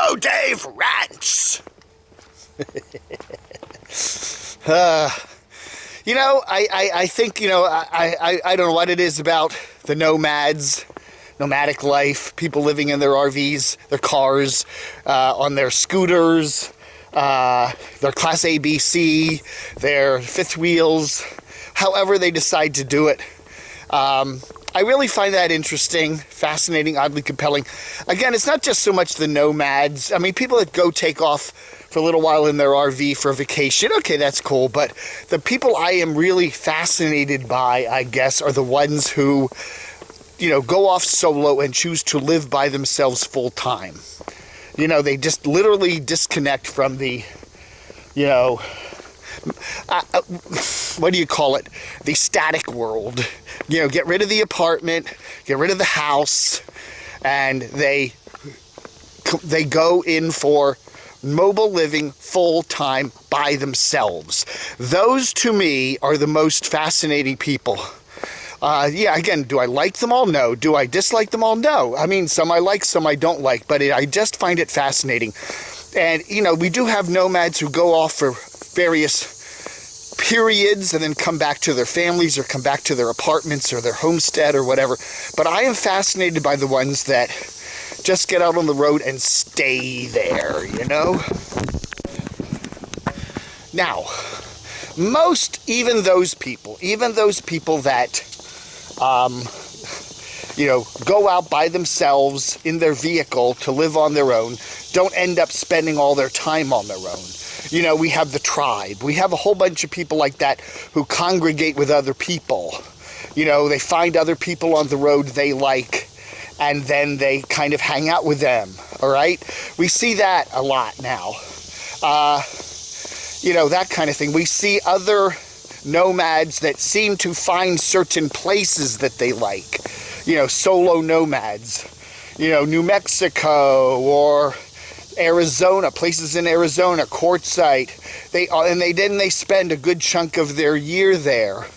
camodave RANTS. I think, I don't know what it is about the nomads, nomadic life, people living in their RVs, their cars, on their scooters, their Class A, B, C, their fifth wheels, however they decide to do it. I really find that interesting, fascinating, oddly compelling. Again, it's not just so much the nomads. I mean, people that go take off for a little while in their RV for a vacation, okay, that's cool. But the people I am really fascinated by, I guess, are the ones who, go off solo and choose to live by themselves full time. They just literally disconnect from the, what do you call it? The static world. Get rid of the apartment, get rid of the house, and they go in for mobile living full time by themselves. Those to me are the most fascinating people. Again, do I like them all? No. Do I dislike them all? No. I mean, some I like, some I don't like, but I just find it fascinating. And, we do have nomads who go off for various periods and then come back to their families or come back to their apartments or their homestead or whatever. But I am fascinated by the ones that just get out on the road and stay there, Now, even those people that, go out by themselves in their vehicle to live on their own, don't end up spending all their time on their own. We have the tribe. We have a whole bunch of people like that who congregate with other people. They find other people on the road they like, and then they kind of hang out with them, all right? We see that a lot now. That kind of thing. We see other nomads that seem to find certain places that they like. Solo nomads. New Mexico or Arizona, places in Arizona, quartzsite. They spend a good chunk of their year there.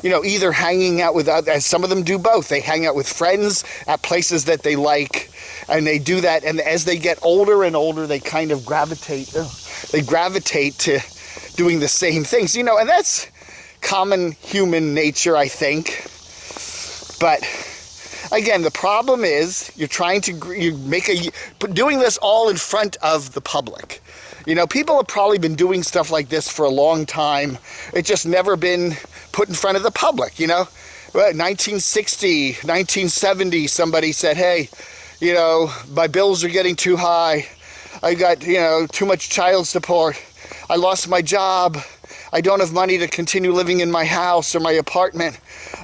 Either hanging out with others, some of them do both. They hang out with friends at places that they like, and they do that. And as they get older and older, they kind of gravitate to doing the same things. And that's common human nature, I think. But again, the problem is doing this all in front of the public. People have probably been doing stuff like this for a long time. It's just never been put in front of the public, 1960, 1970, somebody said, hey, my bills are getting too high. I got, too much child support. I lost my job. I don't have money to continue living in my house or my apartment.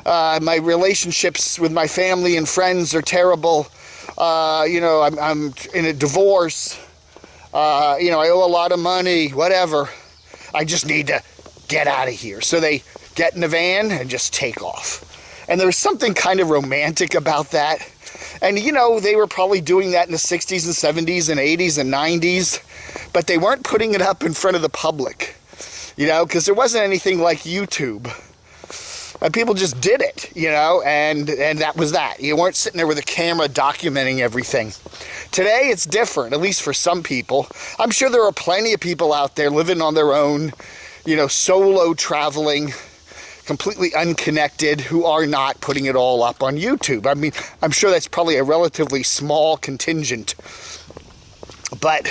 My relationships with my family and friends are terrible. I'm in a divorce. I owe a lot of money, whatever. I just need to get out of here. So they get in a van and just take off. And there's something kind of romantic about that. And, they were probably doing that in the 60s and 70s and 80s and 90s. But they weren't putting it up in front of the public, because there wasn't anything like YouTube. And people just did it, and that was that. You weren't sitting there with a camera documenting everything. Today, it's different, at least for some people. I'm sure there are plenty of people out there living on their own, solo traveling, completely unconnected, who are not putting it all up on YouTube. I mean, I'm sure that's probably a relatively small contingent. But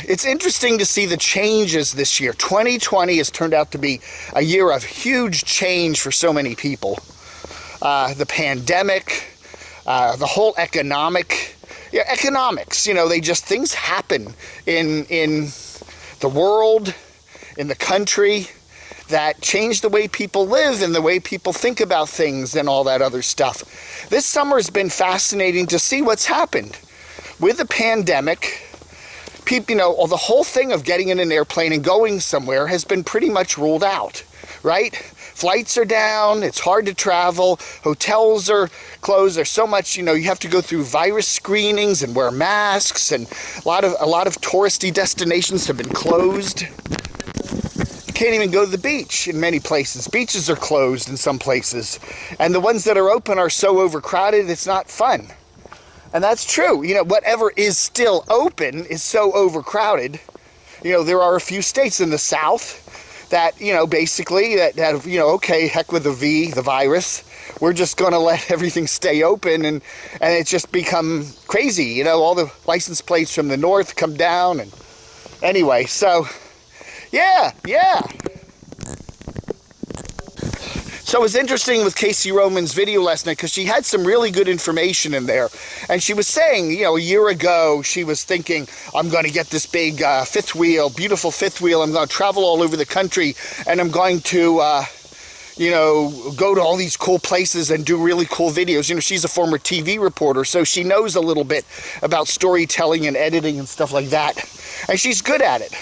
it's interesting to see the changes this year. 2020 has turned out to be a year of huge change for so many people. The pandemic, the whole economics, things happen in the world, in the country, that change the way people live and the way people think about things and all that other stuff. This summer has been fascinating to see what's happened. With the pandemic, people, the whole thing of getting in an airplane and going somewhere has been pretty much ruled out, right? Flights are down, it's hard to travel, hotels are closed, there's so much, you have to go through virus screenings and wear masks, and a lot of touristy destinations have been closed. You can't even go to the beach in many places. Beaches are closed in some places, and the ones that are open are so overcrowded it's not fun. And that's true. You know, whatever is still open is so overcrowded. You know, there are a few states in the South that, you know, basically that have, you know, okay, heck with the virus. We're just going to let everything stay open, and it's just become crazy. You know, all the license plates from the north come down, and anyway, so yeah. So it was interesting with Casey Roman's video last night because she had some really good information in there. And she was saying, you know, a year ago, she was thinking, I'm going to get this big fifth wheel, beautiful fifth wheel. I'm going to travel all over the country, and I'm going to, you know, go to all these cool places and do really cool videos. You know, she's a former TV reporter, so she knows a little bit about storytelling and editing and stuff like that. And she's good at it.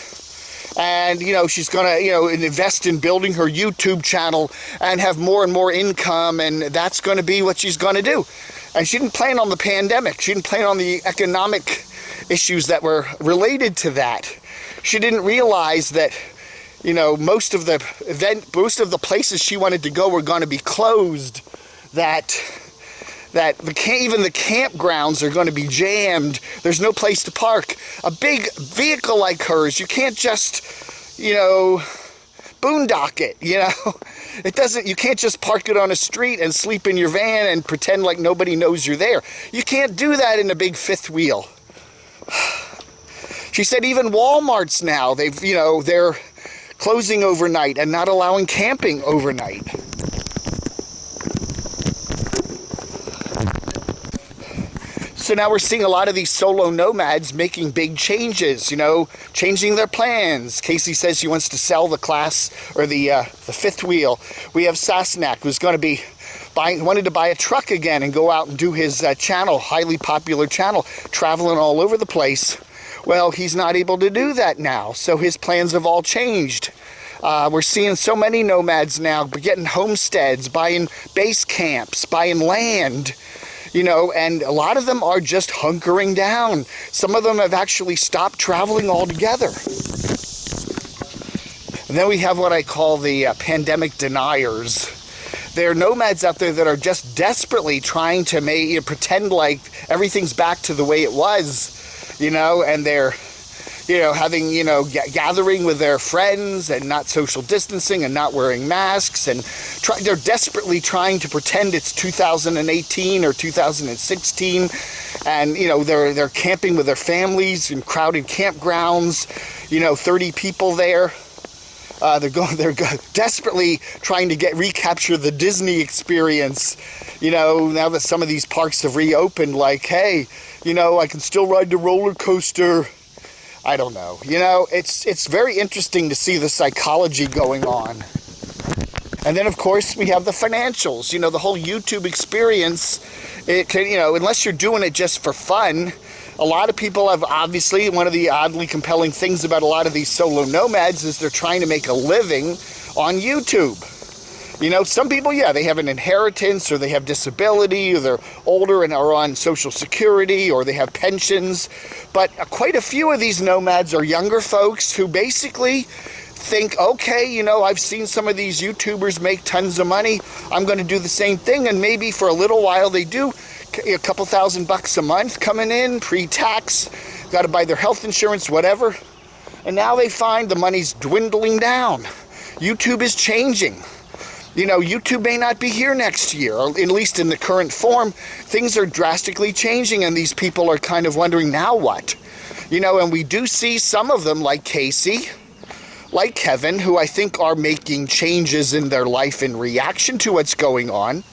And, you know, she's going to, you know, invest in building her YouTube channel and have more and more income, and that's going to be what she's going to do. And she didn't plan on the pandemic. She didn't plan on the economic issues that were related to that. She didn't realize that, you know, most of the places she wanted to go were going to be closed, that even the campgrounds are going to be jammed. There's no place to park. A big vehicle like hers, you can't just, you know, boondock it, you know. It doesn't, you can't just park it on a street and sleep in your van and pretend like nobody knows you're there. You can't do that in a big fifth wheel. She said even Walmarts now, they're closing overnight and not allowing camping overnight. So now we're seeing a lot of these solo nomads making big changes, you know, changing their plans. Casey says she wants to sell the class, or the fifth wheel. We have Sasnak, who's going to be wanted to buy a truck again and go out and do his channel, highly popular channel, traveling all over the place. Well, he's not able to do that now, so his plans have all changed. We're seeing so many nomads now getting homesteads, buying base camps, buying land. You know, and a lot of them are just hunkering down. Some of them have actually stopped traveling altogether. And then we have what I call the pandemic deniers. There are nomads out there that are just desperately trying to pretend like everything's back to the way it was, you know, and they're, you know, having, you know, gathering with their friends and not social distancing and not wearing masks, and they're desperately trying to pretend it's 2018 or 2016, and, you know, they're camping with their families in crowded campgrounds, you know, 30 people there. They're desperately trying to recapture the Disney experience, you know, now that some of these parks have reopened, like, hey, you know, I can still ride the roller coaster. I don't know. You know, it's very interesting to see the psychology going on. And then, of course, we have the financials. You know, the whole YouTube experience, it can, you know, unless you're doing it just for fun, a lot of people have, obviously, one of the oddly compelling things about a lot of these solo nomads is they're trying to make a living on YouTube. You know, some people, yeah, they have an inheritance, or they have disability, or they're older and are on Social Security, or they have pensions. But quite a few of these nomads are younger folks who basically think, okay, you know, I've seen some of these YouTubers make tons of money. I'm going to do the same thing. And maybe for a little while they do. A couple $1,000 a month coming in, pre-tax, got to buy their health insurance, whatever. And now they find the money's dwindling down. YouTube is changing. You know, YouTube may not be here next year, or at least in the current form. Things are drastically changing, and these people are kind of wondering, now what? You know, and we do see some of them, like Casey, like Kevin, who I think are making changes in their life in reaction to what's going on.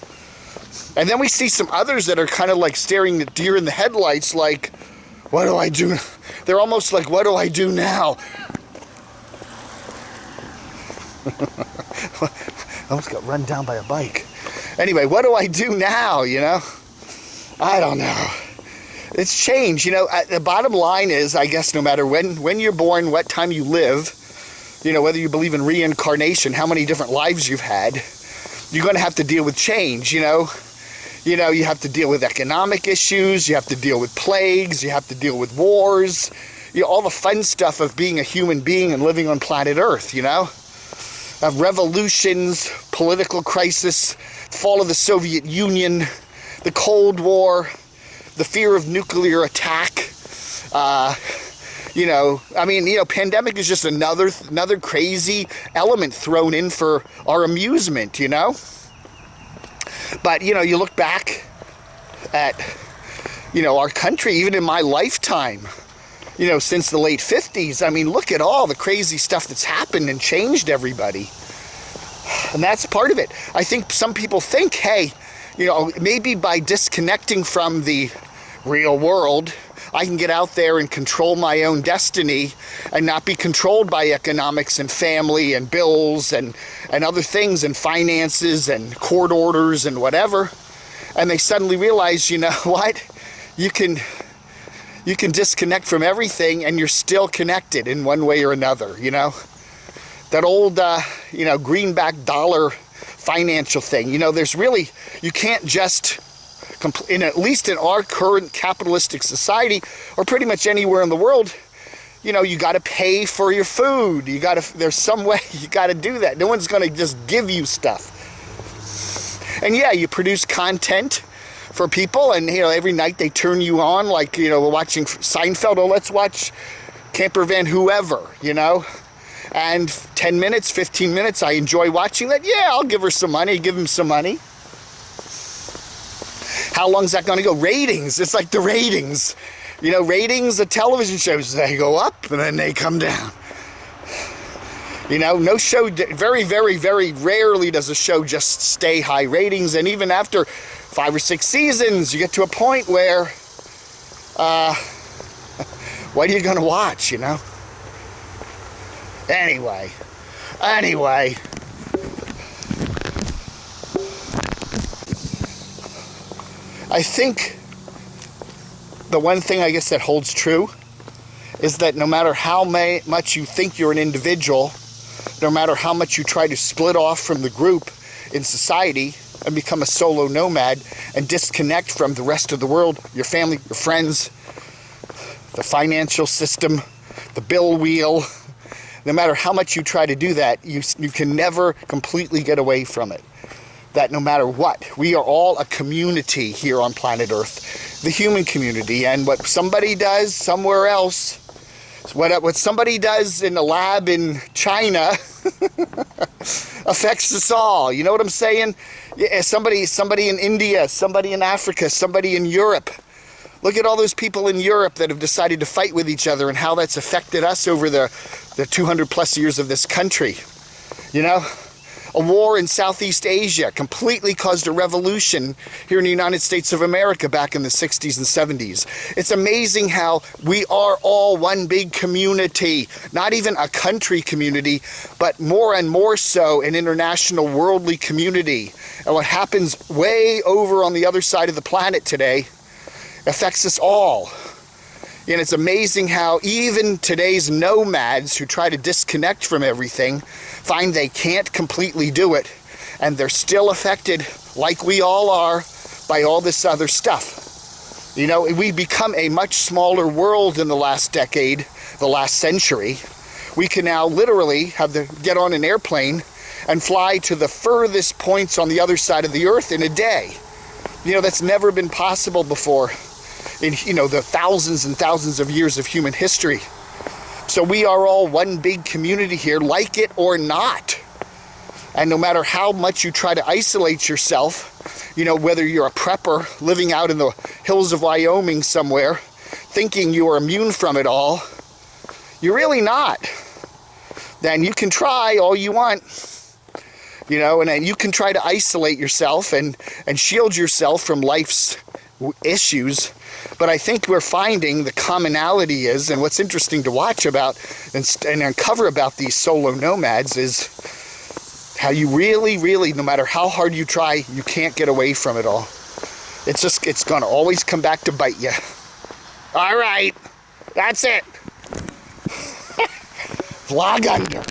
And then we see some others that are kind of like staring at deer in the headlights, like, what do I do? They're almost like, what do I do now? I almost got run down by a bike. Anyway, what do I do now, you know? I don't know. It's changed, you know. The bottom line is, I guess, no matter when you're born, what time you live, you know, whether you believe in reincarnation, how many different lives you've had, you're going to have to deal with change, you know. You know, you have to deal with economic issues, you have to deal with plagues, you have to deal with wars, you know, all the fun stuff of being a human being and living on planet Earth, you know. Revolutions, political crisis, fall of the Soviet Union, the Cold War, the fear of nuclear attack. You know, I mean, you know, pandemic is just another crazy element thrown in for our amusement, you know? But, you know, you look back at, you know, our country, even in my lifetime, you know, since the late 50s, I mean, look at all the crazy stuff that's happened and changed everybody. And that's part of it. I think some people think, hey, you know, maybe by disconnecting from the real world, I can get out there and control my own destiny and not be controlled by economics and family and bills and other things and finances and court orders and whatever. And they suddenly realize, you know what? You can disconnect from everything and you're still connected in one way or another, you know? That old, you know, greenback dollar financial thing. You know, there's really, you can't just, at least in our current capitalistic society, or pretty much anywhere in the world, you know, you got to pay for your food. You got to, there's some way you got to do that. No one's going to just give you stuff. And yeah, you produce content for people, and, you know, every night they turn you on, like, you know, we're watching Seinfeld, oh, let's watch Camper Van whoever, you know? And 10 minutes, 15 minutes, I enjoy watching that. Yeah, I'll give her some money, give him some money. How long is that going to go? Ratings. It's like the ratings. You know, ratings of television shows, they go up and then they come down. You know, no show, very, very, very rarely does a show just stay high ratings. And even after 5 or 6 seasons, you get to a point where, what are you going to watch, you know? Anyway, I think the one thing I guess that holds true is that no matter how much you think you're an individual, no matter how much you try to split off from the group in society and become a solo nomad and disconnect from the rest of the world, your family, your friends, the financial system, the bill wheel, no matter how much you try to do that, you can never completely get away from it. That no matter what, we are all a community here on planet Earth, the human community, and what somebody does somewhere else, what somebody does in a lab in China affects us all. You know what I'm saying? Yeah, somebody in India, somebody in Africa, somebody in Europe. Look at all those people in Europe that have decided to fight with each other and how that's affected us over the 200 plus years of this country. You know, a war in Southeast Asia completely caused a revolution here in the United States of America back in the 60s and 70s. It's amazing how we are all one big community, not even a country community, but more and more so an international worldly community. And what happens way over on the other side of the planet today affects us all. And it's amazing how even today's nomads who try to disconnect from everything find they can't completely do it, and they're still affected, like we all are, by all this other stuff. You know, we've become a much smaller world in the last decade, the last century. We can now literally get on an airplane and fly to the furthest points on the other side of the earth in a day. You know, that's never been possible before in, you know, the thousands and thousands of years of human history. So we are all one big community here, like it or not. And no matter how much you try to isolate yourself, you know, whether you're a prepper living out in the hills of Wyoming somewhere, thinking you are immune from it all, you're really not. Then you can try all you want, you know, and you can try to isolate yourself and shield yourself from life's issues. But I think we're finding the commonality is, and what's interesting to watch about and uncover about these solo nomads is how you really, really, no matter how hard you try, you can't get away from it all. It's going to always come back to bite you. All right, that's it. Vlog under.